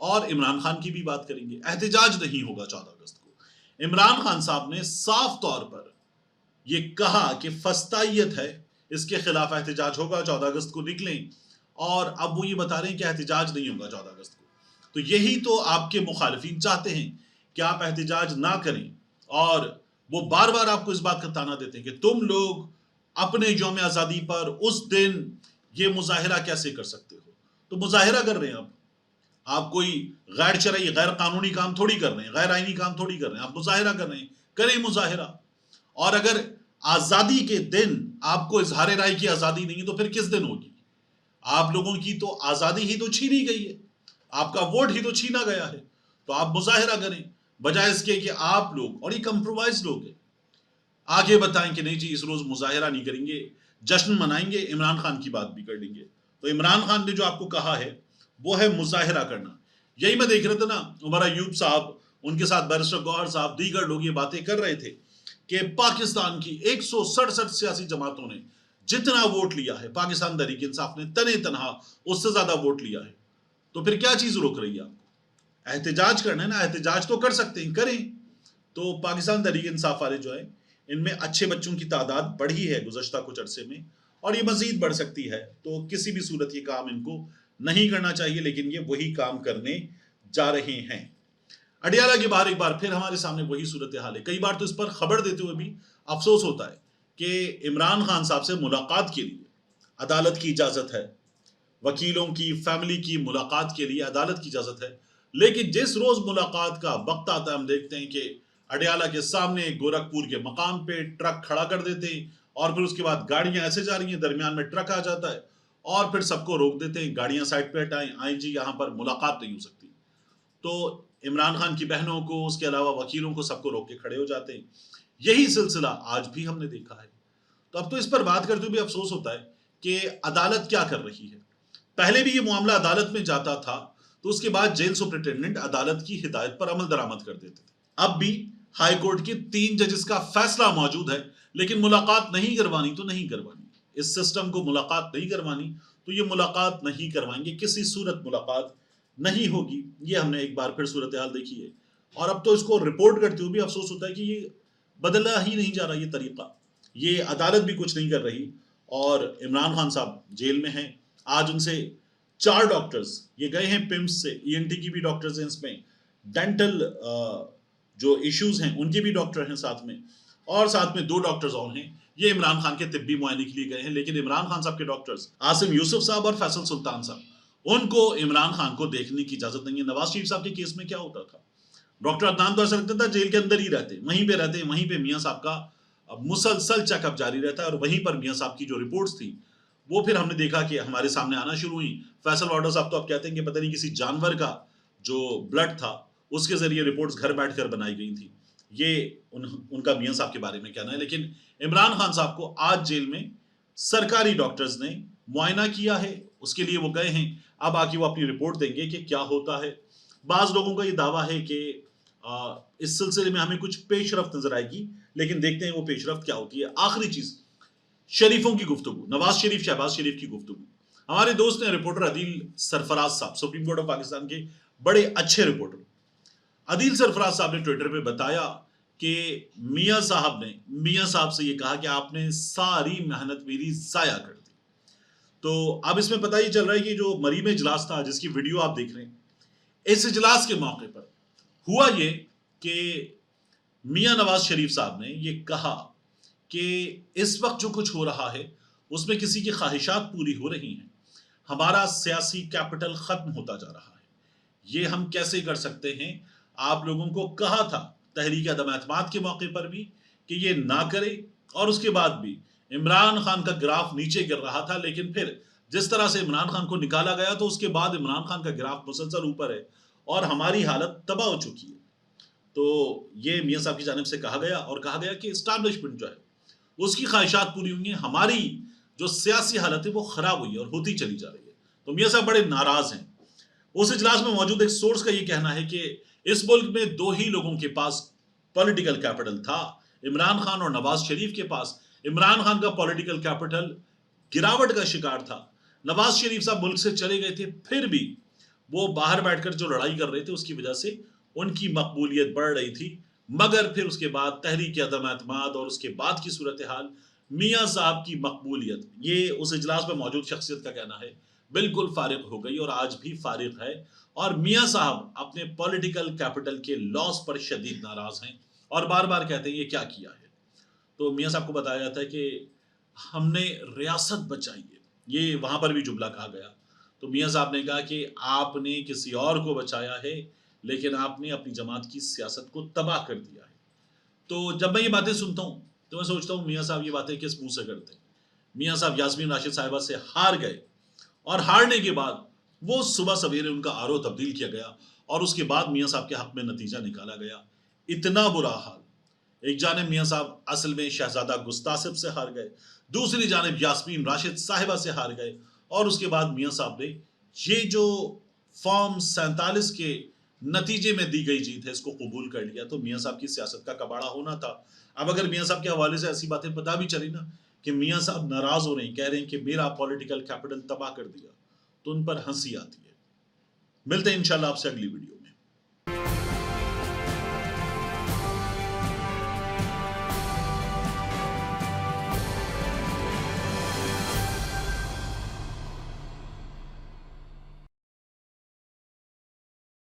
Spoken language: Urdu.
اور عمران خان کی بھی بات کریں گے. احتجاج نہیں ہوگا 14 اگست کو. عمران خان صاحب نے صاف طور پر یہ کہا کہ فسطائیت ہے، اس کے خلاف احتجاج ہوگا. 14 اگست کو نکلیں. اور اب وہ یہ بتا رہے ہیں کہ احتجاج نہیں ہوگا 14 اگست کو. تو یہی تو آپ کے مخالفین چاہتے ہیں کہ آپ احتجاج نہ کریں، اور وہ بار بار آپ کو اس بات کا تانا دیتے ہیں کہ تم لوگ اپنے یوم آزادی پر اس دن یہ مظاہرہ کیسے کر سکتے ہو. تو مظاہرہ کر رہے ہیں آپ کوئی غیر شرعی غیر قانونی کام تھوڑی کر رہے ہیں، غیر آئینی کام تھوڑی کر رہے ہیں. آپ مظاہرہ کر رہے ہیں، کریں مظاہرہ. اور اگر آزادی کے دن آپ کو اظہار رائے کی آزادی نہیں تو پھر کس دن ہوگی؟ آپ لوگوں کی تو آزادی ہی تو چھینی گئی ہے، آپ کا ووٹ ہی تو چھینا گیا ہے. تو آپ مظاہرہ کریں بجائے اس کے کہ آپ لوگ، اور یہ کمپرومائز لوگ ہیں، آگے بتائیں کہ نہیں جی اس روز مظاہرہ نہیں کریں گے، جشن منائیں گے، عمران خان کی بات بھی کر لیں گے. تو عمران خان نے جو آپ کو کہا ہے وہ ہے مظاہرہ کرنا. یہی میں دیکھ رہا تھا نا، عمر ایوب صاحب، ان کے ساتھ بیرسٹر گوہر صاحب، دیگر لوگ یہ باتیں کر رہے تھے کہ پاکستان کی 167 سیاسی جماعتوں نے جتنا ووٹ لیا ہے، پاکستان تحریک انصاف نے تنے تنہا اس سے زیادہ ووٹ لیا ہے. تو پھر کیا چیز روک رہی ہے آپ کو؟ احتجاج کرنا ہے نا، احتجاج تو کر سکتے ہیں، کریں. تو پاکستان تحریک انصاف والے جو ہیں، ان میں اچھے بچوں کی تعداد بڑھی ہے گزشتہ کچھ عرصے میں، اور یہ مزید بڑھ سکتی ہے. تو کسی بھی صورت یہ کام ان کو نہیں کرنا چاہیے، لیکن یہ وہی کام کرنے جا رہے ہیں. اڈیالہ کے بعد ایک بار پھر ہمارے سامنے وہی صورتحال ہے. کئی بار تو اس پر خبر دیتے ہوئے بھی افسوس ہوتا ہے کہ عمران خان صاحب سے ملاقات کے لیے عدالت کی اجازت ہے، وکیلوں کی، فیملی کی ملاقات کے لیے عدالت کی اجازت ہے، لیکن جس روز ملاقات کا وقت آتا ہے ہم دیکھتے ہیں کہ اڈیالہ کے سامنے گورکھپور کے مقام پہ ٹرک کھڑا کر دیتے ہیں، اور پھر اس کے بعد گاڑیاں ایسے جا رہی ہیں، درمیان میں ٹرک آ جاتا ہے اور پھر سب کو روک دیتے ہیں، گاڑیاں سائڈ پہ ہٹائیں، آئیں جی یہاں پر ملاقات نہیں ہو سکتی. تو عمران خان کی بہنوں کو، اس کے علاوہ وکیلوں کو، سب کو روک کے کھڑے ہو جاتے ہیں. یہی سلسلہ آج بھی ہم نے دیکھا ہے. تو اب تو اس پر بات کرتے ہوئے بھی افسوس ہوتا ہے کہ عدالت کیا کر رہی ہے. پہلے بھی یہ معاملہ عدالت میں جاتا تھا تو اس کے بعد جیل سپرنٹینڈنٹ عدالت کی ہدایت پر عمل درآمد کر دیتے تھے. اب بھی ہائی کورٹ کے 3 ججز کا فیصلہ موجود ہے، لیکن ملاقات نہیں کروانی تو نہیں کروانی. اس سسٹم کو ملاقات نہیں کروانی تو یہ ملاقات نہیں کروائیں گے، کسی صورت ملاقات نہیں ہوگی. یہ ہم نے ایک بار پھر صورتحال دیکھی ہے. اور اب تو اس کو رپورٹ کرتے ہوئے بھی افسوس ہوتا ہے کہ یہ بدلا ہی نہیں جا رہا یہ طریقہ. یہ عدالت بھی کچھ نہیں کر رہی، اور عمران خان صاحب جیل میں ہیں. آج ان سے 4 ڈاکٹرز یہ گئے ہیں پمس سے، ای این ٹی کی بھی ڈاکٹرز ہیں اس میں، ڈینٹل جو ایشوز ہیں ان کے بھی ڈاکٹر ہیں ساتھ میں، اور ساتھ میں 2 ڈاکٹرز اور ہیں. یہ عمران خان کے طبی معائنے کے لیے گئے ہیں، لیکن عمران خان صاحب کے ڈاکٹرز عاصم یوسف صاحب اور فیصل سلطان صاحب، ان کو عمران خان کو دیکھنے کی اجازت نہیں ہے. نواز شریف صاحب کے کیس میں کیا ہوتا تھا، ڈاکٹر عدنان تو ایسا لگتا تھا جیل کے اندر ہی رہتے، وہیں پہ رہتے، وہیں پہ میاں صاحب کا مسلسل چیک اپ جاری رہتا ہے، اور وہیں پر میاں صاحب کی جو رپورٹس تھی وہ پھر ہم نے دیکھا کہ ہمارے سامنے آنا شروع ہوئی. فیصل وارڈر صاحب تو اب کہتے ہیں کہ پتہ نہیں کسی جانور کا جو بلڈ تھا اس کے ذریعے رپورٹس گھر بیٹھ کر بنائی گئی تھی. یہ ان کا میاں صاحب کے بارے میں کہنا ہے. لیکن عمران خان صاحب کو آج جیل میں سرکاری ڈاکٹرز نے معائنہ کیا ہے، اس کے لیے وہ گئے ہیں. اب آ کے وہ اپنی رپورٹ دیں گے کہ کیا ہوتا ہے. بعض لوگوں کا یہ دعویٰ ہے کہ اس سلسلے میں ہمیں کچھ پیش رفت نظر آئے گی، لیکن دیکھتے ہیں وہ پیش رفت کیا ہوتی ہے. آخری چیز، شریفوں کی گفتگو، نواز شریف، شہباز شریف کی گفتگو. ہمارے دوست ہیں رپورٹر عدیل سرفراز صاحب، سپریم کورٹ آف پاکستان کے بڑے اچھے رپورٹر. عدیل سرفراز صاحب نے ٹویٹر پہ بتایا کہ میاں صاحب نے میاں صاحب سے یہ کہا کہ آپ نے ساری محنت میری ضائع کر دی. تو اب اس میں پتہ ہی چل رہا ہے کہ جو مریم اجلاس تھا جس کی ویڈیو آپ دیکھ رہے ہیں، اس اجلاس کے موقع پر ہوا یہ کہ میاں نواز شریف صاحب نے یہ کہا کہ اس وقت جو کچھ ہو رہا ہے اس میں کسی کی خواہشات پوری ہو رہی ہیں، ہمارا سیاسی کیپٹل ختم ہوتا جا رہا ہے. یہ ہم کیسے کر سکتے ہیں؟ آپ لوگوں کو کہا تھا تحریک عدم اعتماد کے موقع پر بھی کہ یہ نہ کرے، اور اس کے بعد بھی عمران خان کا گراف نیچے گر رہا تھا، لیکن پھر جس طرح سے عمران خان کو نکالا گیا تو اس کے بعد عمران خان کا گراف مسلسل اوپر ہے اور ہماری حالت تباہ ہو چکی ہے. تو یہ میاں صاحب کی جانب سے کہا گیا، اور کہا گیا کہ اسٹیبلشمنٹ جو ہے اس کی خواہشات پوری ہوئی ہیں، ہماری جو سیاسی حالت ہے وہ خراب ہوئی ہے اور ہوتی چلی جا رہی ہے. تو میاں صاحب بڑے ناراض ہیں. اس اجلاس میں موجود ایک سورس کا یہ کہنا ہے کہ اس ملک میں 2 ہی لوگوں کے پاس پولیٹیکل کیپٹل تھا، عمران خان اور نواز شریف کے پاس. عمران خان کا پولیٹیکل کیپٹل گراوٹ کا شکار تھا، نواز شریف صاحب ملک سے چلے گئے تھے، پھر بھی وہ باہر بیٹھ کر جو لڑائی کر رہے تھے اس کی وجہ سے ان کی مقبولیت بڑھ رہی تھی، مگر پھر اس کے بعد تحریک عدم اعتماد اور اس کے بعد کی صورتحال میاں صاحب کی مقبولیت، یہ اس اجلاس میں موجود شخصیت کا کہنا ہے، بالکل فارغ ہو گئی اور آج بھی فارغ ہے، اور میاں صاحب اپنے پولیٹیکل کیپٹل کے لاس پر شدید ناراض ہیں اور بار بار کہتے ہیں یہ کیا کیا ہے۔ تو میاں صاحب کو بتایا جاتا ہے کہ ہم نے ریاست بچائی ہے، یہ وہاں پر بھی جملہ کہا گیا۔ تو میاں صاحب نے کہا کہ آپ نے کسی اور کو بچایا ہے لیکن آپ نے اپنی جماعت کی سیاست کو تباہ کر دیا ہے۔ تو جب میں یہ باتیں سنتا ہوں تو میں سوچتا ہوں میاں صاحب یہ باتیں کس منہ سے کرتے ہیں۔ میاں صاحب یاسمین راشد صاحبہ سے ہار گئے اور ہارنے کے بعد وہ صبح سویرے ان کا آرو تبدیل کیا گیا اور اس کے بعد میاں صاحب کے حق میں نتیجہ نکالا گیا۔ اتنا برا حال، ایک جانب میاں صاحب اصل میں شہزادہ گستاصف سے ہار گئے، دوسری جانب یاسمین راشد صاحبہ سے ہار گئے، اور اس کے بعد میاں صاحب نے یہ جو فارم 47 کے نتیجے میں دی گئی جیت ہے اس کو قبول کر لیا۔ تو میاں صاحب کی سیاست کا کباڑا ہونا تھا۔ اب اگر میاں صاحب کے حوالے سے ایسی باتیں پتہ بھی چلی نا کہ میاں صاحب ناراض ہو رہے ہیں، کہہ رہے ہیں کہ میرا پولیٹیکل کیپٹل تباہ کر دیا، تو ان پر ہنسی آتی ہے۔ ملتے ہیں انشاءاللہ آپ سے اگلی ویڈیو میں۔